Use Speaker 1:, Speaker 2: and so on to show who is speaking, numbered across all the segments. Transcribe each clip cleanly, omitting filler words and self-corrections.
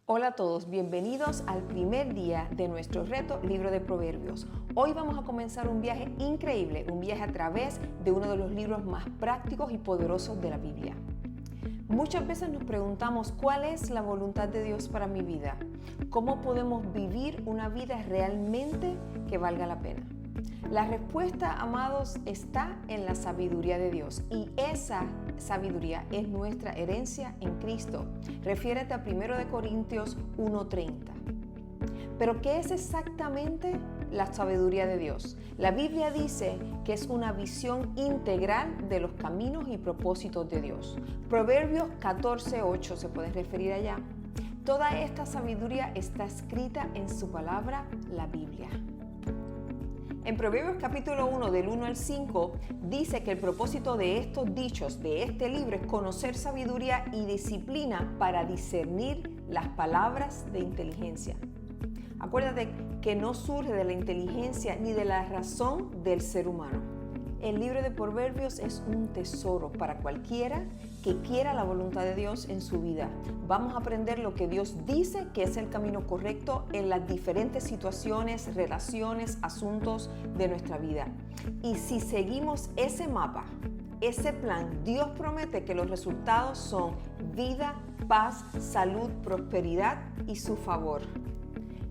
Speaker 1: Hola a todos, bienvenidos al primer día de nuestro reto Libro de Proverbios. Hoy vamos a comenzar un viaje increíble, un viaje a través de uno de los libros más prácticos y poderosos de la Biblia. Muchas veces nos preguntamos cuál es la voluntad de Dios para mi vida, cómo podemos vivir una vida realmente que valga la pena. La respuesta, amados, está en la sabiduría de Dios y esa sabiduría es nuestra herencia en Cristo. Refiérete a 1 Corintios 1:30. Pero ¿qué es exactamente la sabiduría de Dios? La Biblia dice que es una visión integral de los caminos y propósitos de Dios. Proverbios 14:8 se puede referir allá. Toda esta sabiduría está escrita en su palabra, la Biblia. En Proverbios capítulo 1, del 1 al 5, dice que el propósito de estos dichos, de este libro, es conocer sabiduría y disciplina para discernir las palabras de inteligencia. Acuérdate que no surge de la inteligencia ni de la razón del ser humano. El libro de Proverbios es un tesoro para cualquiera que quiera la voluntad de Dios en su vida. Vamos a aprender lo que Dios dice que es el camino correcto en las diferentes situaciones, relaciones, asuntos de nuestra vida. Y si seguimos ese mapa, ese plan, Dios promete que los resultados son vida, paz, salud, prosperidad y su favor.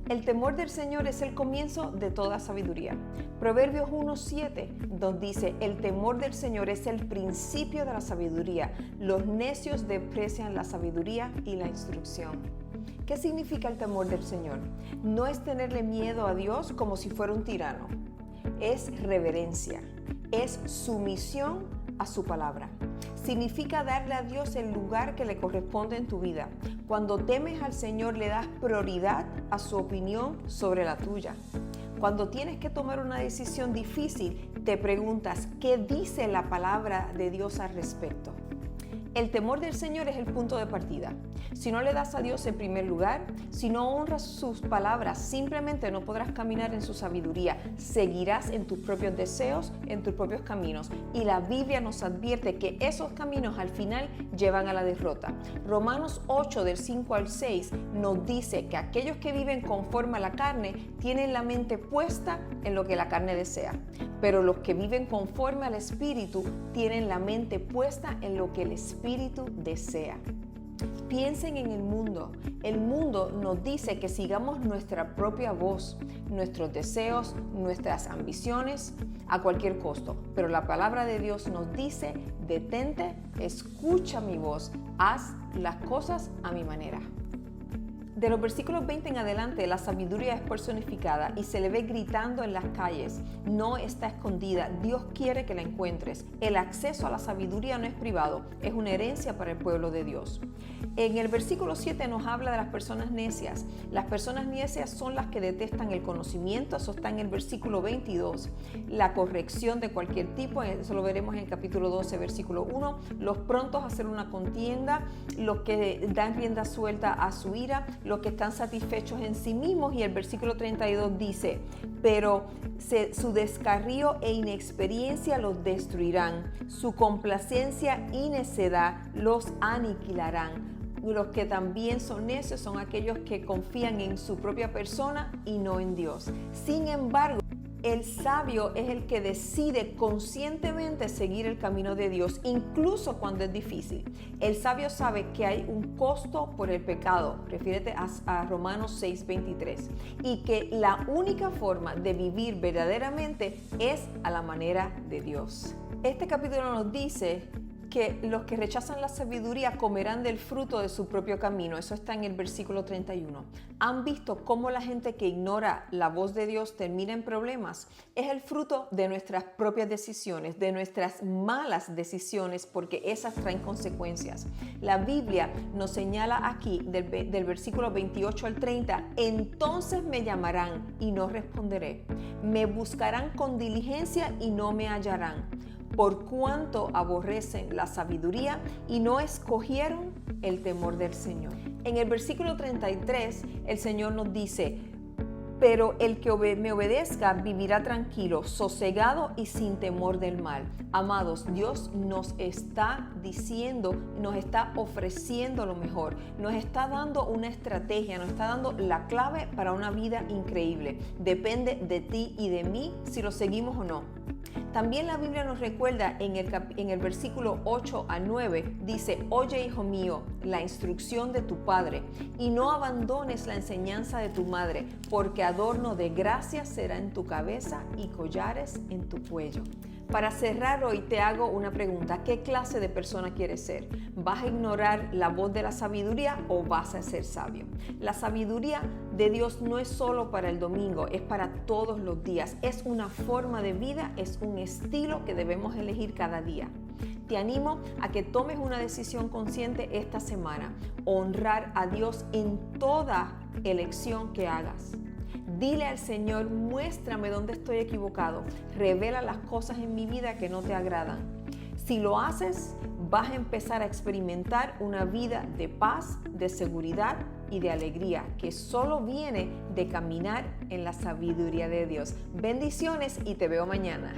Speaker 1: El temor del Señor es el comienzo de toda sabiduría. Proverbios 1:7 nos dice, el temor del Señor es el principio de la sabiduría. Los necios desprecian la sabiduría y la instrucción. ¿Qué significa el temor del Señor? No es tenerle miedo a Dios como si fuera un tirano. Es reverencia, es sumisión a su palabra. Significa darle a Dios el lugar que le corresponde en tu vida. Cuando temes al Señor le das prioridad a su opinión sobre la tuya. Cuando tienes que tomar una decisión difícil, te preguntas, ¿qué dice la palabra de Dios al respecto? El temor del Señor es el punto de partida. Si no le das a Dios en primer lugar, si no honras sus palabras, simplemente no podrás caminar en su sabiduría. Seguirás en tus propios deseos, en tus propios caminos. Y la Biblia nos advierte que esos caminos al final llevan a la derrota. Romanos 8, del 5 al 6, nos dice que aquellos que viven conforme a la carne tienen la mente puesta en lo que la carne desea. Pero los que viven conforme al Espíritu tienen la mente puesta en lo que el Espíritu desea. Piensen en el mundo. El mundo nos dice que sigamos nuestra propia voz, nuestros deseos, nuestras ambiciones a cualquier costo. Pero la palabra de Dios nos dice, detente, escucha mi voz, haz las cosas a mi manera. De los versículos 20 en adelante, la sabiduría es personificada y se le ve gritando en las calles. No está escondida. Dios quiere que la encuentres. El acceso a la sabiduría no es privado, es una herencia para el pueblo de Dios. En el versículo 7 nos habla de las personas necias. Las personas necias son las que detestan el conocimiento. Eso está en el versículo 22. La corrección de cualquier tipo, eso lo veremos en el capítulo 12, versículo 1. Los prontos a hacer una contienda, los que dan rienda suelta a su ira, los que están satisfechos en sí mismos. Y el versículo 32 dice, pero su descarrío e inexperiencia los destruirán, su complacencia y necedad los aniquilarán. Los que también son necios son aquellos que confían en su propia persona y no en Dios. Sin embargo, el sabio es el que decide conscientemente seguir el camino de Dios, incluso cuando es difícil. El sabio sabe que hay un costo por el pecado, refiérete a Romanos 6:23, y que la única forma de vivir verdaderamente es a la manera de Dios. Este capítulo nos dice que los que rechazan la sabiduría comerán del fruto de su propio camino. Eso está en el versículo 31. ¿Han visto cómo la gente que ignora la voz de Dios termina en problemas? Es el fruto de nuestras propias decisiones, de nuestras malas decisiones, porque esas traen consecuencias. La Biblia nos señala aquí, del versículo 28 al 30, entonces me llamarán y no responderé. Me buscarán con diligencia y no me hallarán. Por cuanto aborrecen la sabiduría y no escogieron el temor del Señor. En el versículo 33, el Señor nos dice, Pero el que me obedezca vivirá tranquilo, sosegado y sin temor del mal. Amados, Dios nos está diciendo, nos está ofreciendo lo mejor, nos está dando una estrategia, nos está dando la clave para una vida increíble. Depende de ti y de mí si lo seguimos o no. También la Biblia nos recuerda en el versículo 8 a 9, dice: oye, hijo mío, la instrucción de tu padre, y no abandones la enseñanza de tu madre, porque adorno de gracia será en tu cabeza y collares en tu cuello. Para cerrar hoy te hago una pregunta: ¿qué clase de persona quieres ser? ¿Vas a ignorar la voz de la sabiduría o vas a ser sabio? La sabiduría de Dios no es solo para el domingo, es para todos los días. Es una forma de vida, es un estilo que debemos elegir cada día. Te animo a que tomes una decisión consciente esta semana: honrar a Dios en toda elección que hagas. Dile al Señor: muéstrame dónde estoy equivocado, revela las cosas en mi vida que no te agradan. Si lo haces, vas a empezar a experimentar una vida de paz, de seguridad y de alegría que solo viene de caminar en la sabiduría de Dios. Bendiciones y te veo mañana.